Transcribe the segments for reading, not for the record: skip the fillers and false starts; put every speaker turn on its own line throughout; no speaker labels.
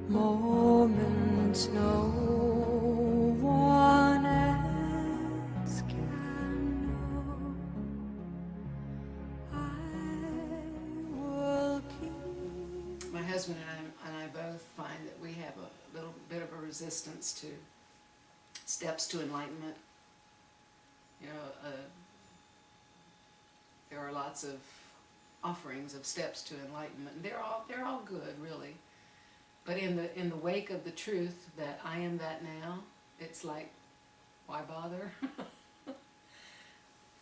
moments no one else can know. I will keep.
My husband and I both find that we have a little bit of a resistance to steps to enlightenment. You know, there are lots of offerings of steps to enlightenment, and they're all good, really. But in the wake of the truth that I am that now, it's like, why bother?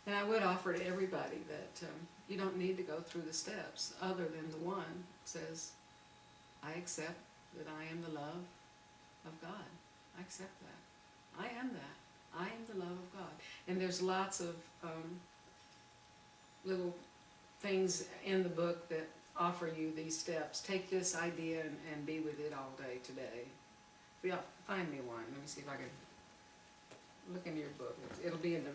And I would offer to everybody that you don't need to go through the steps, other than the one that says, I accept that I am the love of God. I accept that. I am that. I am the love of God. And there's lots of little things in the book that offer you these steps. Take this idea and be with it all day today. Yeah, find me one. Let me see if I can look into your book. It'll be in the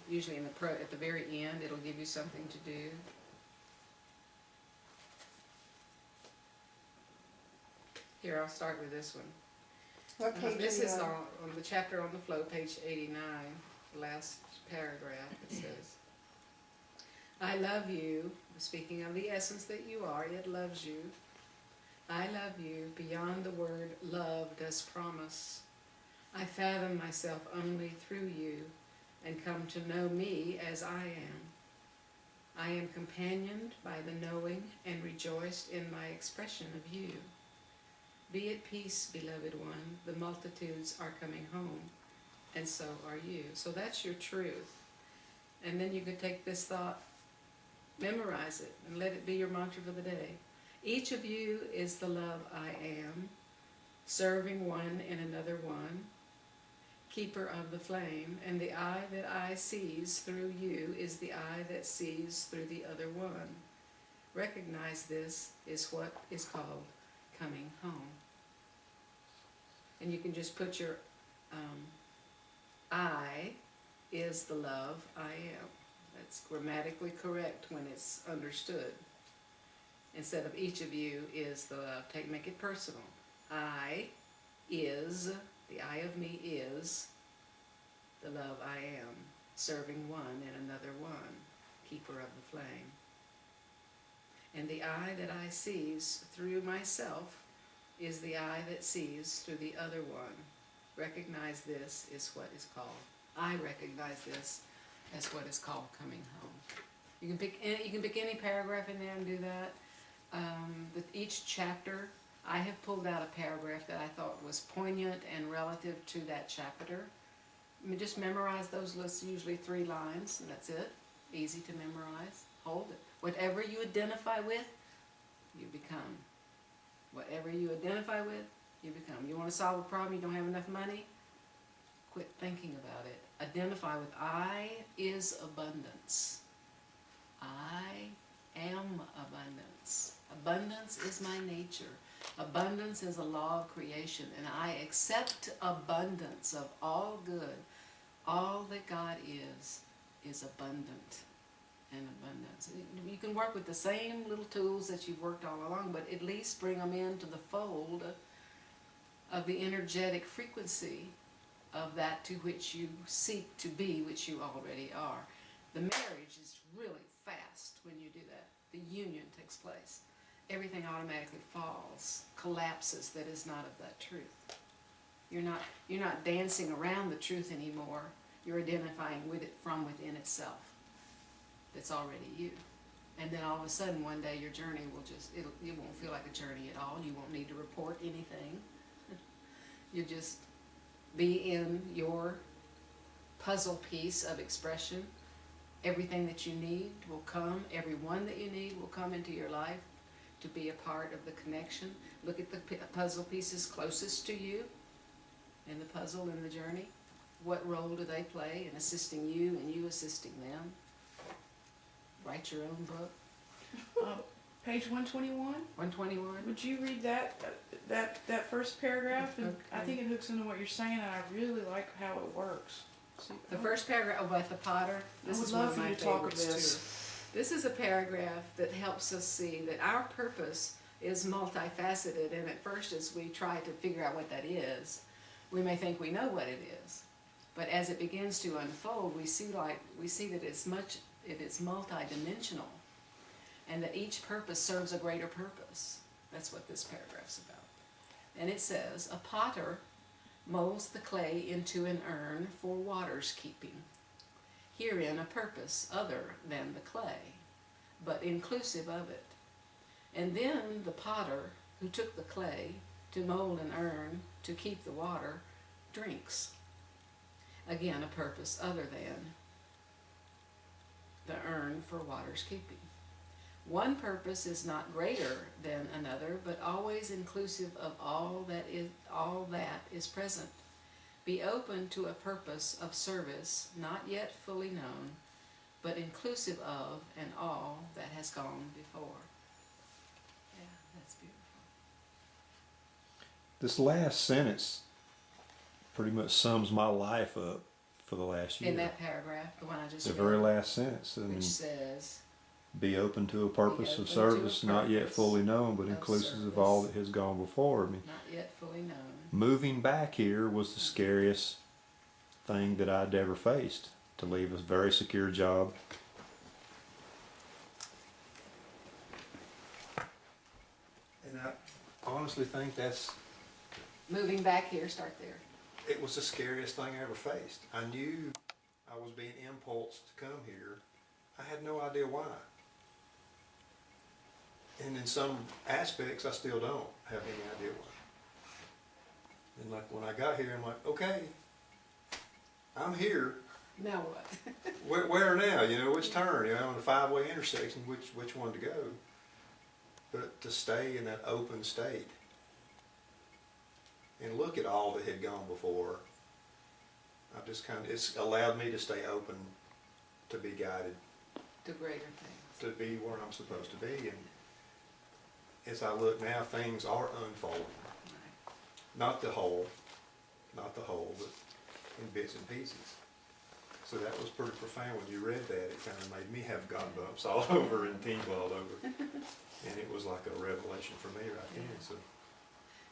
usually in the at the very end. It'll give you something to do. Here, I'll start with this one.
What page
This
are you
is
on?
on the chapter on the flow, page 89, the last paragraph. It says, I love you, speaking of the essence that you are, it loves you. I love you beyond the word love does promise. I fathom myself only through you and come to know me as I am. I am companioned by the knowing and rejoiced in my expression of you. Be at peace, beloved one, the multitudes are coming home, and so are you. So that's your truth. And then you could take this thought, memorize it, and let it be your mantra for the day. Each of you is the love I am, serving one in another one, keeper of the flame, and the eye that I sees through you is the eye that sees through the other one. Recognize this is what is called coming home. And you can just put your I is the love I am. That's grammatically correct when it's understood. Instead of each of you is the love. Make it personal. I is, the I of me is the love I am, serving one and another one, keeper of the flame. And the I that I sees through myself is the eye that sees through the other one. Recognize this is what is called. I recognize this as what is called coming home. You can pick any paragraph in there and do that. With each chapter, I have pulled out a paragraph that I thought was poignant and relative to that chapter. I mean, just memorize those lists, usually 3 lines, and that's it. Easy to memorize. Hold it. Whatever you identify with, you become. Whatever you identify with, you become. You want to solve a problem, you don't have enough money? Quit thinking about it. Identify with I is abundance. I am abundance. Abundance is my nature. Abundance is a law of creation, and I accept abundance of all good. All that God is abundant and abundance. You can work with the same little tools that you've worked all along, but at least bring them into the fold of the energetic frequency of that to which you seek to be, which you already are. The marriage is really fast when you do that. The union takes place. Everything automatically falls, collapses that is not of that truth. You're not dancing around the truth anymore. You're identifying with it from within itself. That's already you. And then all of a sudden one day your journey will it won't feel like a journey at all. You won't need to report anything. You just be in your puzzle piece of expression. Everything that you need will come. Everyone that you need will come into your life to be a part of the connection. Look at the puzzle pieces closest to you in the puzzle, in the journey. What role do they play in assisting you and you assisting them? Write your own book.
Page 121.
121.
Would you read that first paragraph? And
Okay.
I think it hooks into what you're saying, and I really like how it works. See,
The first paragraph about the potter. This
I would
is
love
one of
for
my
you to talk of
favorites
this.
too. This is a paragraph that helps us see that our purpose is multifaceted, and at first as we try to figure out what that is, we may think we know what it is. But as it begins to unfold, we see that it is multidimensional, and that each purpose serves a greater purpose. That's what this paragraph's about. And it says, a potter molds the clay into an urn for water's keeping. Herein a purpose other than the clay, but inclusive of it. And then the potter who took the clay to mold an urn to keep the water drinks. Again, a purpose other than the urn for water's keeping. One purpose is not greater than another, but always inclusive of all that is present. Be open to a purpose of service not yet fully known, but inclusive of and all that has gone before. Yeah, that's beautiful.
This last sentence pretty much sums my life up for the last year.
In that paragraph, the one I just
The
read,
very last sentence. I mean,
which says,
be open to a purpose of
open to a
service not yet
purpose
fully known, but
of
inclusive of
service.
all that has gone before. I mean,
not yet fully known.
moving back here was the scariest thing that I'd ever faced. To leave a very secure job. And I honestly think
Moving back here, start there.
it was the scariest thing I ever faced. I knew I was being impulsed to come here. I had no idea why. And in some aspects, I still don't have any idea why. And like when I got here, I'm like, okay, I'm here.
Now what?
Where now? You know, which turn? You know, in a five-way intersection, which one to go? But to stay in that open state and look at all that had gone before, it's allowed me to stay open, to be guided,
To greater things.
to be where I'm supposed to be. And as I look now, things are unfolding.
Right.
Not the whole, but in bits and pieces. So that was pretty profound. When you read that, it kind of made me have God bumps all over and tingles all over. And it was like a revelation for me right then. So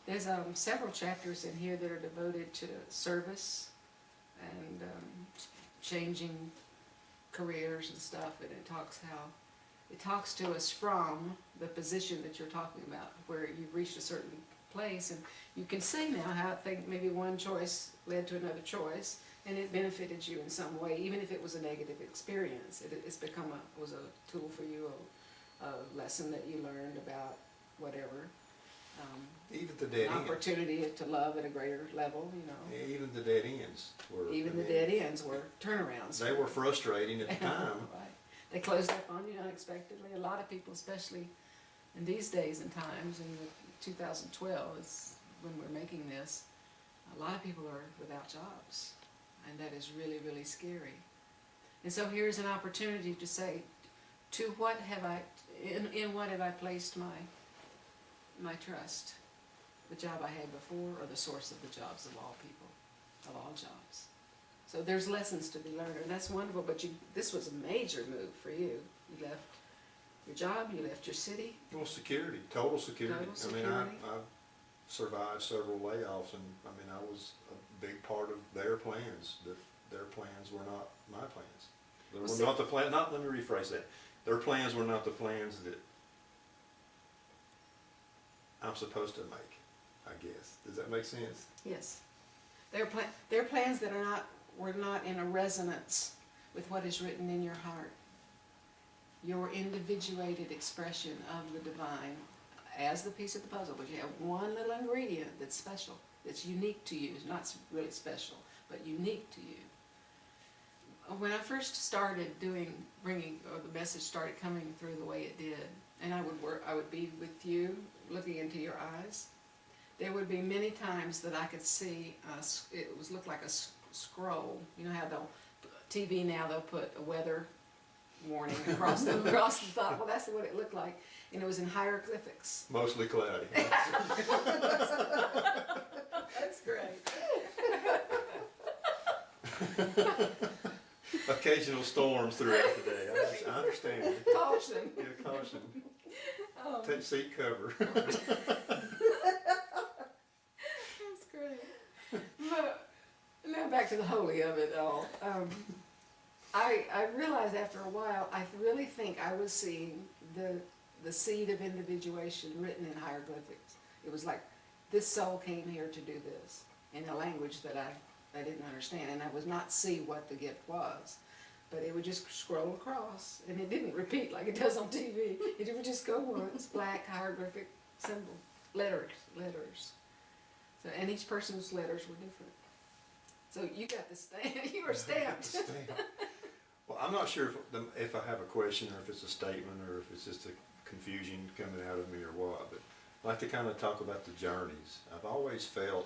There's several chapters in here that are devoted to service and changing careers and stuff, and it talks to us from the position that you're talking about, where you've reached a certain place, and you can see now how I think maybe one choice led to another choice, and it benefited you in some way, even if it was a negative experience. It's become was a tool for you, a lesson that you learned about whatever.
even the dead
An
ends.
opportunity to love at a greater level, you know.
Even the dead ends were.
Even the dead ends were turnarounds.
They were frustrating at the time.
Right. They closed up on you unexpectedly. A lot of people, especially in these days and times, in 2012 is when we're making this, a lot of people are without jobs. And that is really, really scary. And so here's an opportunity to say, in what have I placed my trust? The job I had before, or the source of the jobs of all people, of all jobs. So there's lessons to be learned, and that's wonderful, but this was a major move for you. You left your job, you left your city.
Well, security, total security.
Total
I mean,
security.
I survived several layoffs, and I mean, I was a big part of their plans. Their plans were not my plans. They were not the plan. Let me rephrase that. Their plans were not the plans that I'm supposed to make, I guess. Does that make sense?
Yes. They're plans that were not in a resonance with what is written in your heart. Your individuated expression of the divine as the piece of the puzzle, but you have one little ingredient that's special, that's unique to you. It's not really special, but unique to you. When I first started the message started coming through the way it did, and I would be with you, looking into your eyes, there would be many times that I could see, looked like a scroll. You know how TV now, they'll put a weather warning across the top. Well, that's what it looked like, and it was in hieroglyphics.
Mostly cloudy.
That's great.
Occasional storms throughout the day. I understand.
Caution.
Yeah, caution. Take seat cover.
That's great. But now back to the holy of it all. I realized after a while, I really think I was seeing the seed of individuation written in hieroglyphics. It was like, this soul came here to do this, in a language that I didn't understand, and I would not see what the gift was. But it would just scroll across, and it didn't repeat like it does on TV. It would just go once, black hieroglyphic symbol, letters. So, and each person's letters were different. So you got the stamp, you were stamped.
Well, I'm not sure if I have a question or if it's a statement or if it's just a confusion coming out of me or what, but I like to kind of talk about the journeys. I've always felt,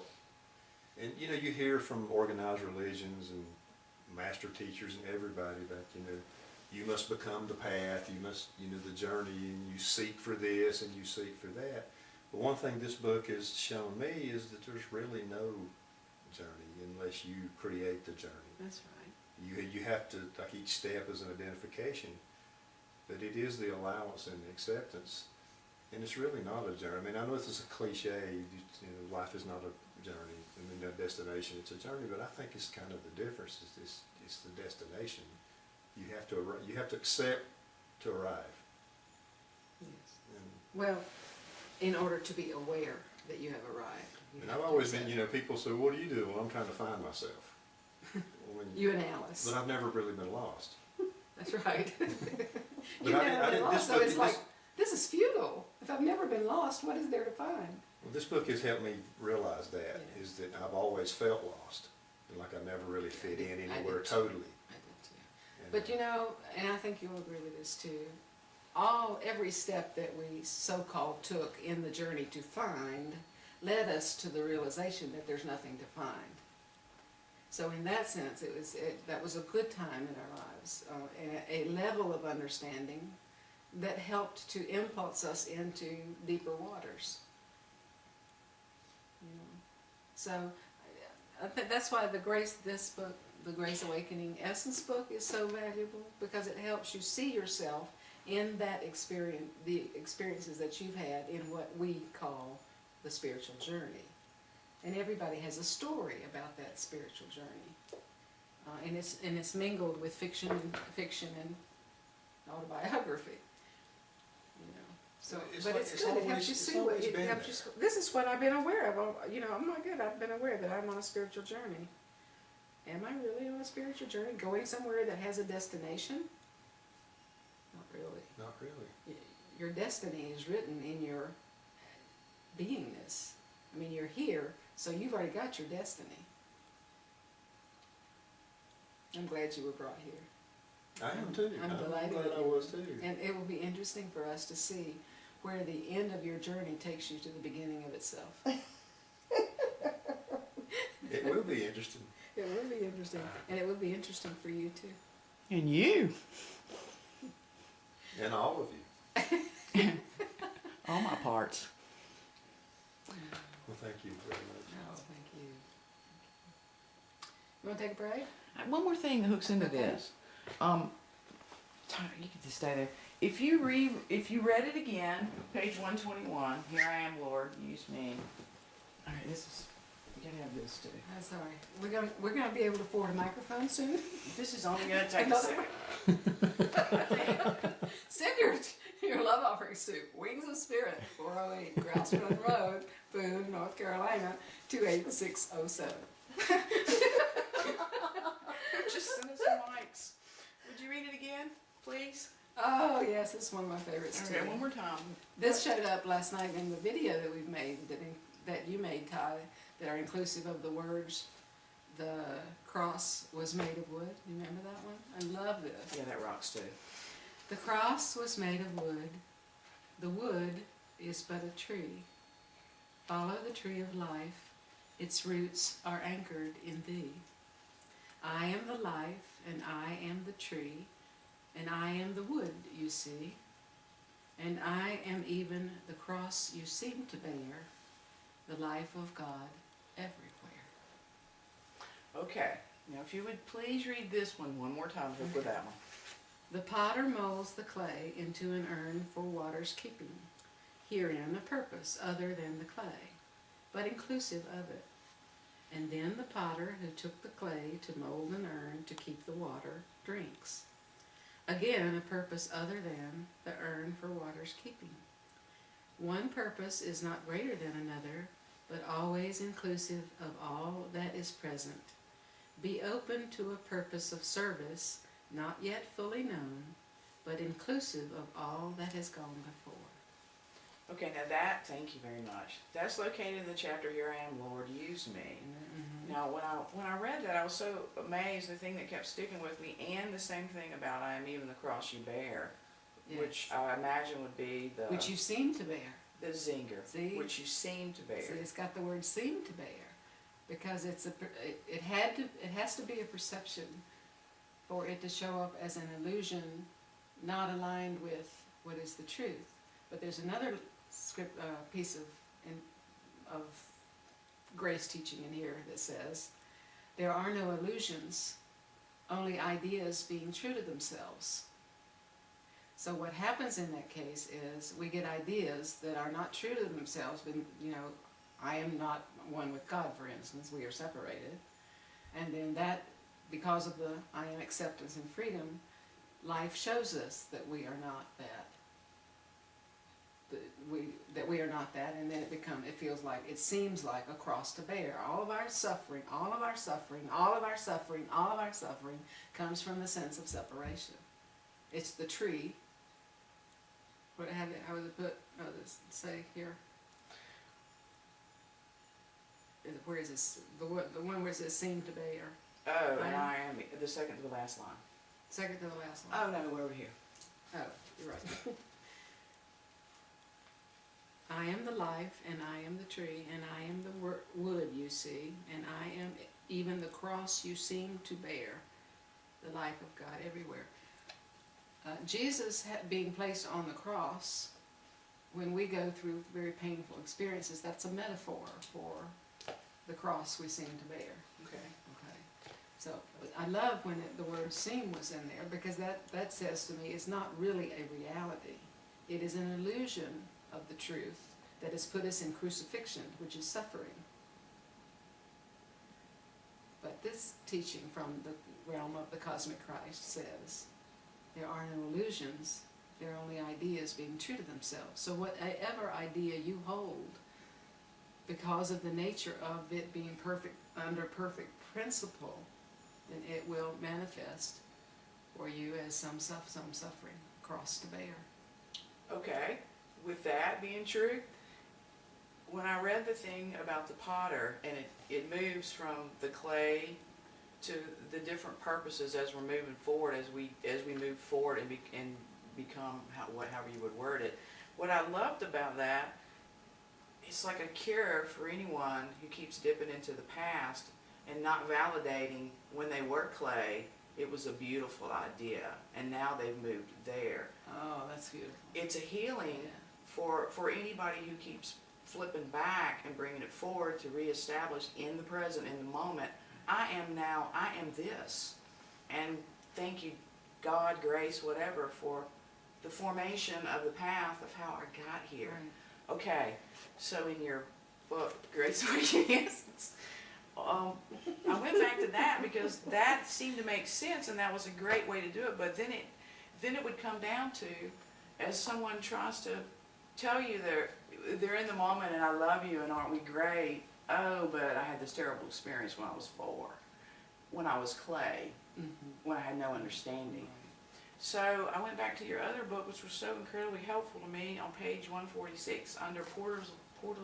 and you know, you hear from organized religions and master teachers and everybody that, you know, you must become the path, you must, you know, the journey, and you seek for this and you seek for that. But one thing this book has shown me is that there's really no journey unless you create the journey.
That's right.
You have to, like, each step is an identification, but it is the allowance and the acceptance, and it's really not a journey. I mean, I know this is a cliche, you know, life is not a journey, I mean, no destination, it's a journey, but I think it's kind of the difference, it's the destination. You have to accept to arrive.
Yes.
And,
Well, in order to be aware that you have arrived.
and I've always been, you know, people say, what do you do? Well, I'm trying to find myself. Well,
You and Alice.
but I've never really been lost.
That's right.
But
You've
I
never been
didn't-
lost,
this
so
book-
it's like, this is futile. If I've never been lost, what is there to find?
Well, this book has helped me realize that,
Yeah.
is that I've always felt lost, and like I never really fit in
I
anywhere
did too.
totally.
I did too.
And,
But you know, and I think you'll agree with this too, every step that we so-called took in the journey to find led us to the realization that there's nothing to find. So in that sense, that was a good time in our lives, and a level of understanding that helped to impulse us into deeper waters. You know? So I think that's why this book, the Grace Awakening Essence book, is so valuable, because it helps you see yourself in that experience, the experiences that you've had in what we call the spiritual journey. And everybody has a story about that spiritual journey, and it's mingled with fiction and autobiography. You know, so
It's
but
like-
it's
it's
good. It
always-
helps you
it's
see what
always
it
been
helps
there.
you. This is what I've been aware of. You know, oh my God, I've been aware that I'm on a spiritual journey. Am I really on a spiritual journey, going somewhere that has a destination? Not really.
Not really.
Your destiny is written in your beingness. I mean, you're here, so you've already got your destiny. I'm glad you were brought here.
I am too.
I'm delighted
glad
that
I
you
was
were.
too.
And it will be interesting for us to see where the end of your journey takes you to the beginning of itself.
It will be interesting.
It will be interesting, and it will be interesting for you too.
And you.
And all of you.
All my parts.
Well, thank you very much.
Oh, thank you. You want to take a break?
One more thing that hooks into
Okay.
this. You can just stay there. If you read it again, page 121. Here I am, Lord, use me. All right, this is. You gotta have this too.
That's all right. We're gonna be able to afford a microphone soon.
This is only gonna take a
Another
second.
Send your love offering soup, Wings of Spirit, 408 Grouse Run Road, Boone, North Carolina, 28607.
Just send us some mics. Would you read it again, please?
Oh yes, this is one of my favorites too.
Okay, one more time.
This showed up last night in the video that we've made, that you made, Ty, that are inclusive of the words, the cross was made of wood. You remember that one? I love this.
Yeah, that rocks too.
The cross was made of wood. The wood is but a tree. Follow the tree of life. Its roots are anchored in thee. I am the life, and I am the tree, and I am the wood you see, and I am even the cross you seem to bear, the life of God everywhere.
Okay. Now, if you would please read this one more time before
Okay.
that one.
The potter molds the clay into an urn for water's keeping. herein a purpose other than the clay, but inclusive of it. And then the potter who took the clay to mold an urn to keep the water drinks. Again, a purpose other than the urn for water's keeping. One purpose is not greater than another, but always inclusive of all that is present. Be open to a purpose of service, not yet fully known, but inclusive of all that has gone before.
Okay, now that, thank you very much. That's located in the chapter, Here I Am, Lord, Use Me.
Mm-hmm.
Now, when I read that, I was so amazed, the thing that kept sticking with me, and the same thing about I am even the cross you bear,
Yes.
which I imagine would be the,
Which you seem to bear.
the zinger,
See?
which you seem to bear.
See, it's got the word "seem to bear," because it has to be a perception for it to show up as an illusion, not aligned with what is the truth. But there's another piece of grace teaching in here that says there are no illusions, only ideas being true to themselves. So what happens in that case is we get ideas that are not true to themselves. But, you know, I am not one with God, for instance. We are separated. And then that, because of the I am acceptance and freedom, life shows us that we are not that. That we are not that, and then it feels like, it seems like a cross to bear. All of our suffering, all of our suffering, all of our suffering, all of our suffering comes from the sense of separation. It's the tree. How would it put, say here? Where is this? The one where it says seem to bear.
Oh, and I am, the second to the last line.
Second to the last line.
Oh, no, we're over here.
Oh, you're right. I am the life, and I am the tree, and I am the wood you see, and I am even the cross you seem to bear, the life of God everywhere. Jesus being placed on the cross, when we go through very painful experiences, that's a metaphor for the cross we seem to bear.
Okay.
Okay. So I love when the word seem was in there, because that says to me it's not really a reality. It is an illusion of the truth that has put us in crucifixion, which is suffering. But this teaching from the realm of the cosmic Christ says there are no illusions, there are only ideas being true to themselves. So whatever idea you hold, because of the nature of it being perfect, under perfect principle, then it will manifest for you as some suffering, cross to bear.
Okay, with that being true, when I read the thing about the potter, and it moves from the clay to the different purposes as we're moving forward, as we move forward and become however you would word it. What I loved about that, it's like a cure for anyone who keeps dipping into the past and not validating when they were clay. It was a beautiful idea, and now they've moved there.
Oh, that's beautiful.
It's a healing
Yeah.
for anybody who keeps flipping back and bringing it forward to reestablish in the present, in the moment. I am this. And thank you, God, grace, whatever, for the formation of the path of how I got here.
Right.
Okay, so in your book, Grace Awakenings, I went back to that because that seemed to make sense, and that was a great way to do it. But then it would come down to, as someone tries to tell you they're in the moment and I love you and aren't we great? Oh, but I had this terrible experience when I was 4, when I was clay, when I had no understanding. So I went back to your other book, which was so incredibly helpful to me, on page 146 under Portals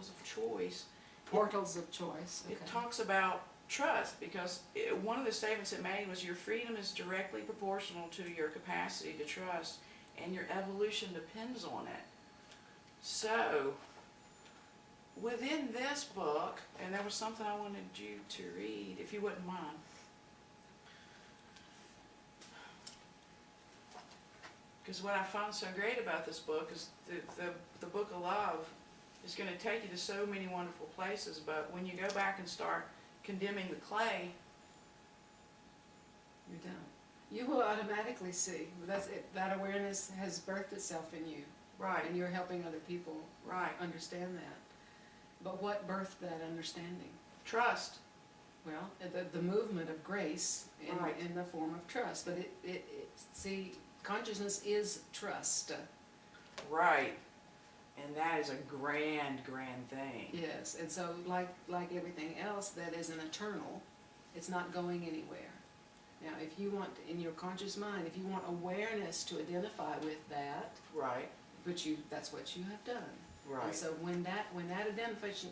of Choice.
Portals of choice. Okay.
It talks about trust, because one of the statements it made was your freedom is directly proportional to your capacity to trust, and your evolution depends on it. So, within this book, and there was something I wanted you to read, if you wouldn't mind. Because what I found so great about this book is the book of love is going to take you to so many wonderful places, but when you go back and start condemning the clay,
You're done. You will automatically see. That's it. That awareness has birthed itself in you.
Right,
And you're helping other people
right.
understand that. But what birthed that understanding?
Trust.
Well, the movement of grace
Right.
in the form of trust. But see, consciousness is trust.
Right. And that is a grand, grand thing.
Yes, and so like everything else that is an eternal, it's not going anywhere. Now, if you want, in your conscious mind, if you want awareness to identify with that,
Right,
that's what you have done. And
right.
so when that identification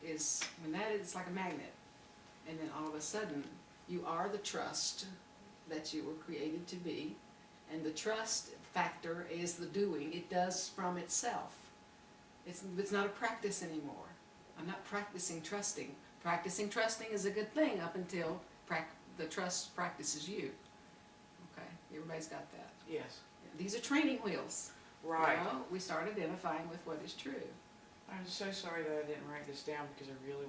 is, it's like a magnet, and then all of a sudden, you are the trust that you were created to be, and the trust factor is the doing. It does from itself. It's not a practice anymore. I'm not practicing trusting. Practicing trusting is a good thing up until the trust practices you. Okay, everybody's got that.
Yes.
These are training wheels.
Right.
You know, we start identifying with what is true.
I'm so sorry that I didn't write this down because I really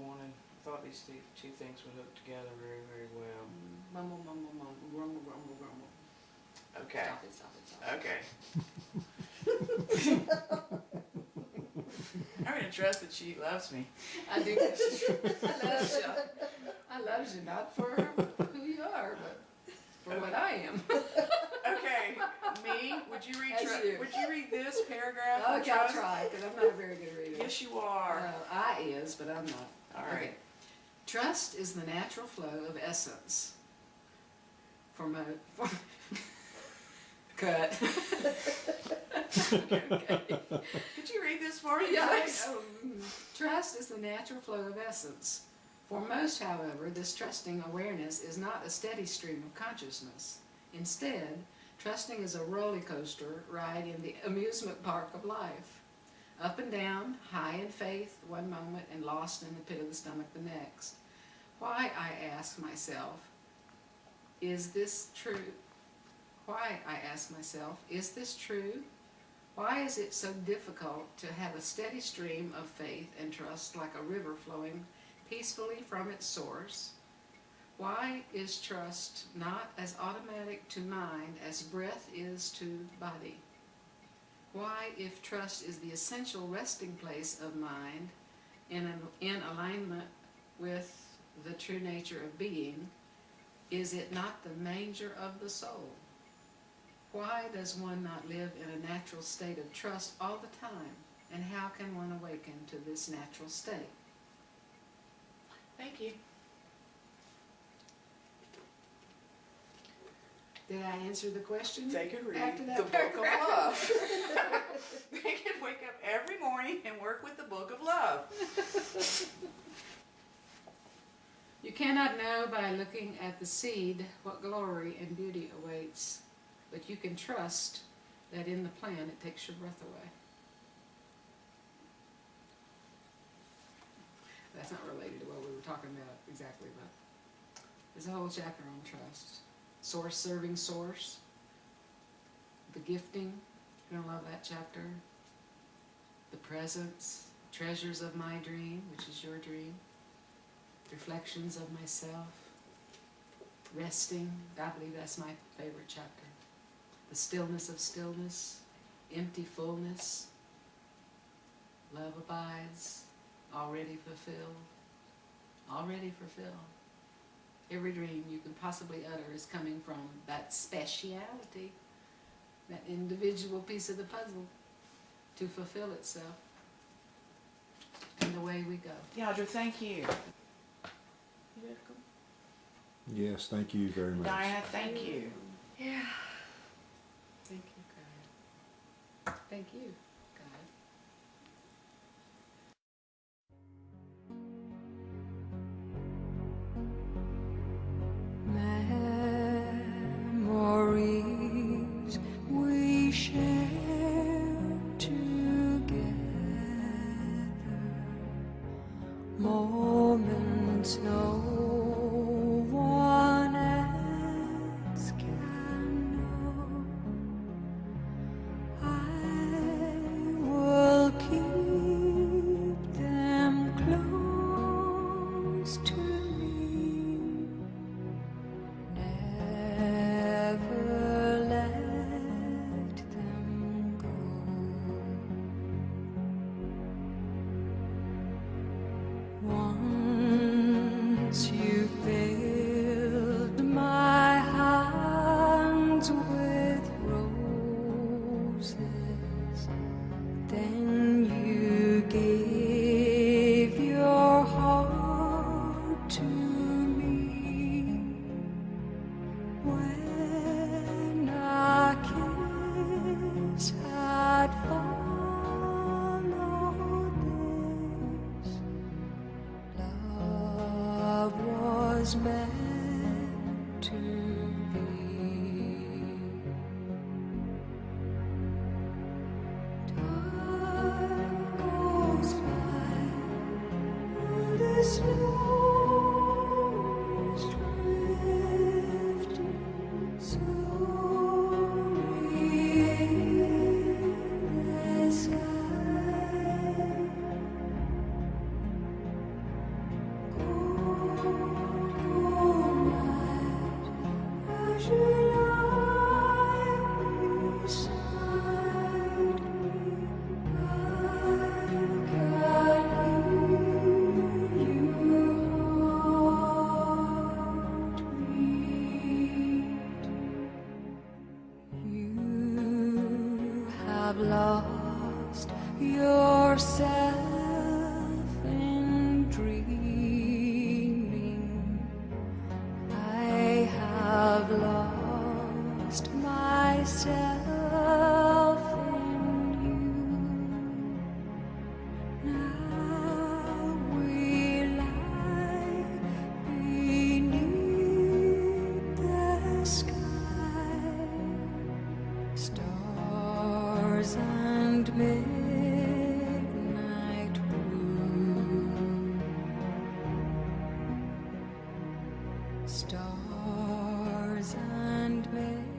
thought these two things would hook together very, very well.
Mumble, mumble, mumble, grumble, grumble, grumble.
Okay.
Stop it.
Okay. I'm gonna trust that she loves me.
I do. I love you. I love you not for who you are, but for what I am.
Okay, me, would you read
That's you.
would you read this paragraph? on
Okay, I'll
trust?
try, because I'm not a very good reader.
Yes, you are.
I is, but I'm not.
All right.
Okay. Trust is the natural flow of essence. Cut. Okay.
Could you read this for me,
Yeah,
please?
Trust is the natural flow of essence. For most, however, this trusting awareness is not a steady stream of consciousness. Instead, trusting is a roller coaster ride in the amusement park of life. Up and down, high in faith one moment and lost in the pit of the stomach the next. Why, I ask myself, is this true? Why, I ask myself, is this true? Why is it so difficult to have a steady stream of faith and trust like a river flowing peacefully from its source? Why is trust not as automatic to mind as breath is to body? Why, if trust is the essential resting place of mind in alignment with the true nature of being, is it not the manger of the soul? Why does one not live in a natural state of trust all the time? And how can one awaken to this natural state?
Thank you.
Did I answer the question?
They could read
After that
the Book
paragraph.
of Love. They could wake up every morning and work with the Book of Love.
You cannot know by looking at the seed what glory and beauty awaits, but you can trust that in the plan it takes your breath away. That's not related to what we were talking about exactly, but there's a whole chapter on trust. Source serving source. The gifting, you're going to love that chapter. The presence, treasures of my dream, which is your dream. Reflections of myself. Resting, I believe that's my favorite chapter. The stillness of stillness. Empty fullness. Love abides. Already fulfilled. Already fulfilled. Every dream you can possibly utter is coming from that speciality, that individual piece of the puzzle to fulfill itself. And away we go.
Yadra, thank you.
You're welcome.
Yes, thank you very much.
Diana, thank you.
Yeah. Thank you, God. Thank you, God.
Memories we shared together, moments no one else can know. I will keep them close to me. Never let them go. was meant to be. Time goes by, and the snow is drifting slowly in the sky. Cold night, as you lie beside me, I can hear you heartbeat. You have lost yourself in dreaming. I have lost myself in you. Now we lie beneath the sky, stars and midnight blue. Stars and midnight